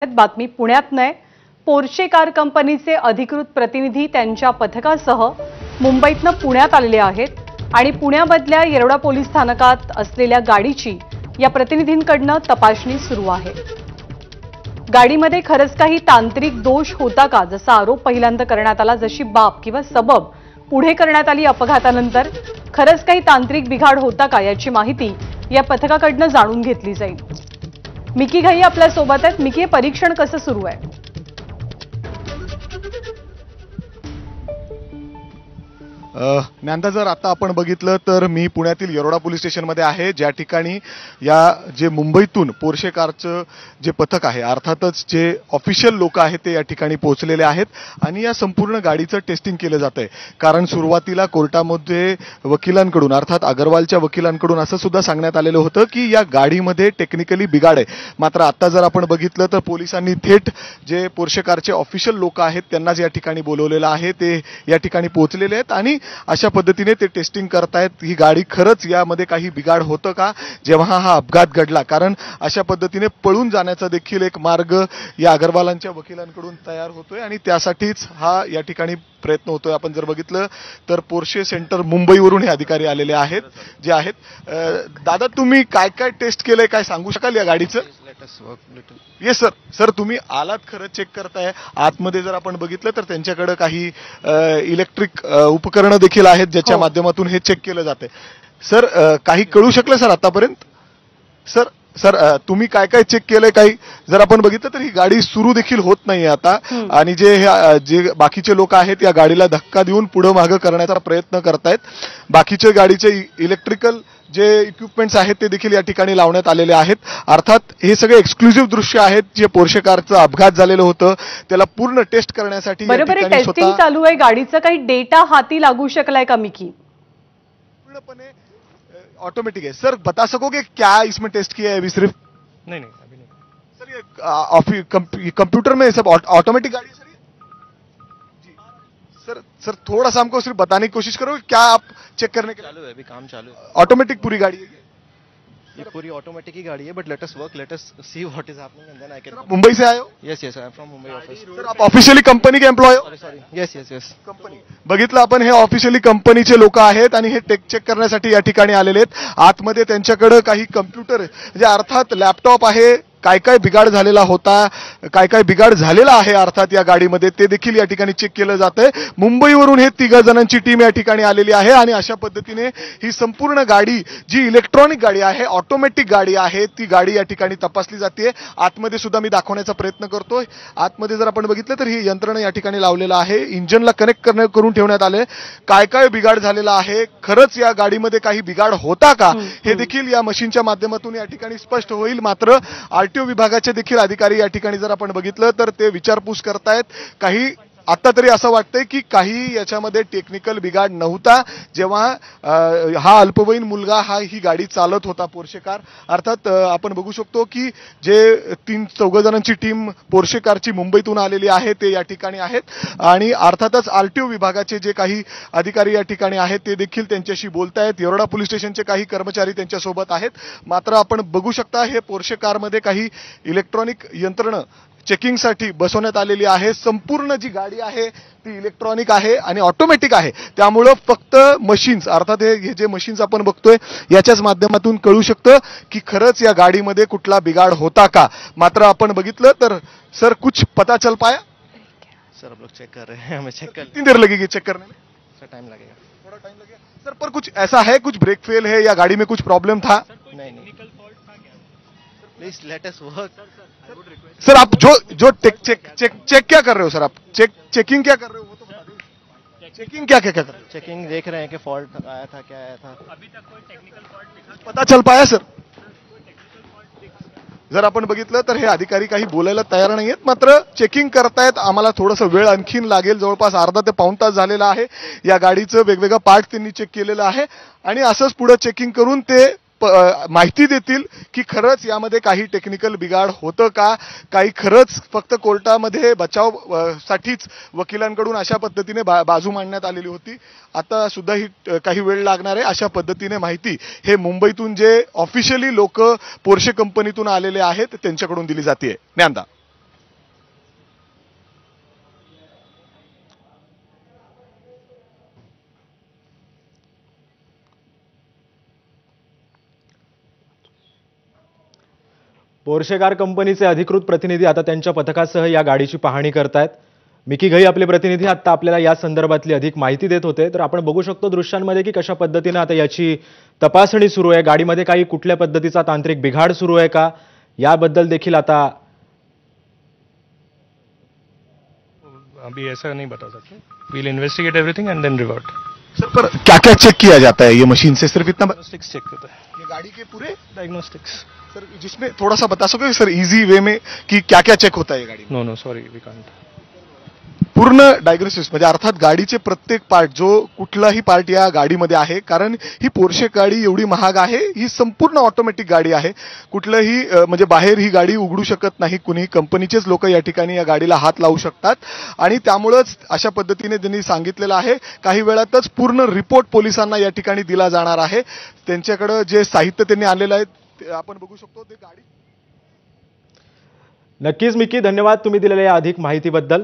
बातमी पुण्यात नाही। पोर्शे कार कंपनीचे अधिकृत प्रतिनिधी त्यांच्या पथकासह मुंबईतनं पुण्यात आलेले आहेत आणि पुण्यामधल्या येरवडा पोलीस स्थानकात असलेल्या गाडीची या प्रतिनिधींकडून तपासणी सुरू आहे। गाडीमध्ये खरंच काही तांत्रिक दोष होता का, जसा आरोप पहिल्यांदा करण्यात आला, जशी बाब किंवा सबब पुढे करण्यात आली अपघातानंतर, खरंच काही तांत्रिक बिघाड होता का याची माहिती या पथकाकडून जाणून घेतली जाईल। मिकी घाई आपल्या सोबत आहेत। मिकी, हे परीक्षण कसं सुरू आहे? ज्ञानदा, जर आता आपण बघितलं तर मी पुण्यातील येरवडा पोलीस स्टेशनमध्ये आहे, ज्या ठिकाणी या जे मुंबईतून पोर्शे कारचं जे पथक आहे, अर्थातच जे ऑफिशियल लोक आहेत ते या ठिकाणी पोहोचलेले आहेत आणि या संपूर्ण गाडीचं टेस्टिंग केलं जातंय। कारण सुरुवातीला कोर्टामध्ये वकिलांकडून अर्थात अग्रवालच्या वकिलांकडून असं सुद्धा सांगण्यात आलेलं होतं की या गाडीमध्ये टेक्निकली बिघाड आहे। मात्र आता जर आपण बघितलं तर पोलिसांनी थेट जे पोर्शे कारचे ऑफिशियल लोक आहेत त्यांनाच या ठिकाणी बोलवलेलं आहे, ते या ठिकाणी पोहोचलेले आहेत आणि अशा पद्धतीने ते टेस्टिंग करतायत ही गाडी खरंच यामध्ये काही बिघाड होतं का जेव्हा हा अपघात घडला। कारण अशा पद्धतीने पळून जाण्याचा देखील एक मार्ग या अग्रवालांच्या वकिलांकडून तयार होतोय आणि त्यासाठीच हा या ठिकाणी प्रयत्न होतोय। आपण जर बघितलं तर पोर्शे सेंटर मुंबईवरून हे अधिकारी आलेले आहेत जे आहेत। दादा, तुम्ही काय काय टेस्ट केलंय, काय सांगू शकाल या गाडीचं? Yes sir. सर, तुम्ही आलात, खरं चेक करताय। आतमध्ये जर आपण बघितलं तर त्यांच्याकडे काही इलेक्ट्रिक उपकरणं देखील आहेत ज्याच्या माध्यमातून हे चेक केलं जाते। सर, काही कळू शकलं सर आतापर्यंत? सर, तुम्ही काय काय चेक केलंय? काही जर आपण बघितलं तर ही गाडी सुरू देखील होत नाहीये आता आणि जे बाकीचे लोक आहेत या गाडीला धक्का देऊन पुढे मागे करण्याचा प्रयत्न करतायत। बाकीचे गाडीचे इलेक्ट्रिकल जे इक्विपमेंट्स आहेत ते देखील या ठिकाणी लावण्यात आलेले आहेत। अर्थात हे सगळे एक्सक्लुझिव्ह दृश्य आहेत जे पोर्शे कारचं अपघात झालेलं होतं त्याला पूर्ण टेस्ट करण्यासाठी टेस्टिंग चालू आहे। गाडीचा काही डेटा हाती लागू शकलाय का मिकी? पूर्णपणे ऑटोमेटिक है। सर, बता सकोगे क्या इसमें टेस्ट किया है अभी? सिर्फ नहीं अभी नहीं सर, ये कंप्यूटर में सब ऑटोमेटिक गाड़ी है सर? सर थोड़ा सा हमको सिर्फ बताने की कोशिश करो, क्या आप चेक करने के? चालू है, अभी काम चालू है। ऑटोमेटिक पूरी गाड़ी है ये पूरी ऑटोमेटिक ही गाड़ी है, but let us work, let us see what is happening and then I can. Mumbai से आए हो? Yes I am from Mumbai office. Sir, आप ऑफिशियली कंपनी के एम्प्लॉय हो? Sorry yes company. बघितलं आपण, हे ऑफिशियली कंपनीचे लोक आहेत आणि हे चेक करण्यासाठी या ठिकाणी आलेले आहेत। आतमध्ये त्यांच्याकडे काही कम्प्युटर म्हणजे अर्थात लॅपटॉप आहे, काय काय बिघाड झालेला होता, काय काय बिघाड झालेला आहे अर्थात या गाडीमध्ये ते देखील या ठिकाणी चेक केलं जातंय। मुंबईवरून हे 3 जणांची टीम या ठिकाणी आलेली आहे आणि अशा पद्धतीने ही संपूर्ण गाडी जी इलेक्ट्रॉनिक गाडी आहे, ऑटोमॅटिक गाडी आहे, ती गाडी या ठिकाणी तपासली जाते। आतमध्ये सुद्धा मी दाखवण्याचा प्रयत्न करतोय। आतमध्ये जर आपण बघितलं तर ही यंत्रणा या ठिकाणी लावलेलं आहे, इंजिनला कनेक्ट करून ठेवण्यात आले। काय काय बिघाड झालेला आहे, खरंच या गाडीमध्ये काही बिघाड होता का, हे देखील या मशीनच्या माध्यमातून या ठिकाणी स्पष्ट होईल। मात्र आरटीओ विभागाचे देखील अधिकारी या ठिकाणी जर आपण बघितलं तर ते विचारपूस करतायत। काही आता तरी असं वाटतंय की काही याच्यामध्ये टेक्निकल बिघाड नव्हता जेव्हा हा अल्पवयीन मुलगा ही गाडी चालत होता पोर्शे कार। अर्थात आपण बघू शकतो की जे 3-4 जणांची टीम पोर्शे कारची मुंबईतून आलेली आहे ते या ठिकाणी आहेत आणि अर्थातच आरटीओ विभागाचे जे काही अधिकारी या ठिकाणी आहेत ते देखील त्यांच्याशी बोलतायत। येरवडा पोलीस स्टेशनचे काही कर्मचारी त्यांच्यासोबत आहेत। मात्र आपण बघू शकता हे पोर्शे कारमध्ये काही इलेक्ट्रॉनिक यंत्रणा चेकिंगसाठी बसवण्यात आलेली आहे। संपूर्ण जी गाडी आहे ती इलेक्ट्रॉनिक आहे आणि ऑटोमॅटिक आहे, त्यामुळे फक्त मशीन्स अर्थात हे जे मशीन्स आपण बघतोय याच्याच माध्यमातून कळू शकतं की खरंच या गाडीमध्ये कुठला बिघाड होता का। मात्र आपण बघितलं तर सर कुछ पता चल पाया? सर हम लोग चेक कर रहे हैं, हमें चेक कर। कितनी देर लगेगी चेक करने में? सर टाइम लगेगा, थोड़ा टाइम लगेगा सर। पर कुछ ऐसा है, कुछ ब्रेक फेल है या गाड़ी में कुछ प्रॉब्लम था? नहीं please let us work. Sir, आप जो चेक क्या कर रहे हो सर? आप चेकिंग क्या कर रहे हो वो तो बता दीजिए। चेकिंग क्या कर रहे हो? चेकिंग देख रहे हैं कि फॉल्ट आया था, क्या आया था। अभी तक कोई टेक्निकल फॉल्ट पता चल पाया सर? जर आपण बघितलं तर हे अधिकारी काही बोलायला तयार नाहीयेत, मात्र चेकिंग करतायत। आम्हाला थोडंसं वेळ आणखीन लागेल, जवळपास अर्धा ते पाऊण तास झालेला आहे। या गाडीचं वेगवेगळा पार्ट त्यांनी चेक केलेलं आहे आणि असंच पुढे चेकिंग करून ते माहिती देतील की खरंच यामध्ये काही टेक्निकल बिघाड होतं का, काही खरंच फक्त कोर्टामध्ये बचाव साठीच वकिलांकडून अशा पद्धतीने बाजू मांडण्यात आलेली होती। आता सुद्धा ही काही वेळ लागणार आहे। अशा पद्धतीने माहिती हे मुंबईतून जे ऑफिशियली लोक पोर्शे कंपनीतून आलेले आहेत त्यांच्याकडून दिली जाते। ज्ञानदा। पोर्शे कार कंपनीचे अधिकृत प्रतिनिधी आता त्यांच्या पथकासह या गाडीची पाहणी करतायत. मिकी घई आपले प्रतिनिधी आता आपल्याला या संदर्भातली अधिक माहिती देत होते. तर आपण बघू शकतो दृश्यांमध्ये की कशा पद्धतीने आता याची तपासणी सुरू आहे. गाडीमध्ये काही कुठल्या पद्धतीचा तांत्रिक बिघाड सुरू आहे का याबद्दल देखील आता अभी ऐसा नहीं बता सकते. We'll investigate everything and then revert. Sir पर क्या क्या चेक किया जाता है ये मशीन से, सिर्फ इतना डायग्नोस्टिक्स चेक करता है. ये गाड़ी के पूरे डायग्नोस्टिक्स. सर जिसमें थोड़ा सा बता सकोगे सर इजी वे में कि क्या क्या चेक होता है ये गाड़ी में? No no sorry we can't. पूर्ण डायग्नोसिस म्हणजे अर्थात गाडीचे प्रत्येक पार्ट जो कुठलाही पार्ट या गाडीमध्ये आहे, कारण ही पोर्शे गाडी एवढी महाग आहे, ही संपूर्ण ऑटोमॅटिक गाडी आहे. कुठलंही म्हणजे बाहेर ही गाडी उघडू शकत नाही कुणी, कंपनीचेच लोक या ठिकाणी या गाडीला हात लावू शकतात आणि त्यामुळेच अशा पद्धतीने त्यांनी सांगितलेलं आहे. काही वेळातच पूर्ण रिपोर्ट पोलिसांना या ठिकाणी दिला जाणार आहे. त्यांच्याकडे जे साहित्य त्यांनी आणलेलं आहे ते आपण बघू शकतो. ते गाडी नक्कीच मिकी, धन्यवाद तुम्ही दिलेल्या या अधिक माहितीबद्दल.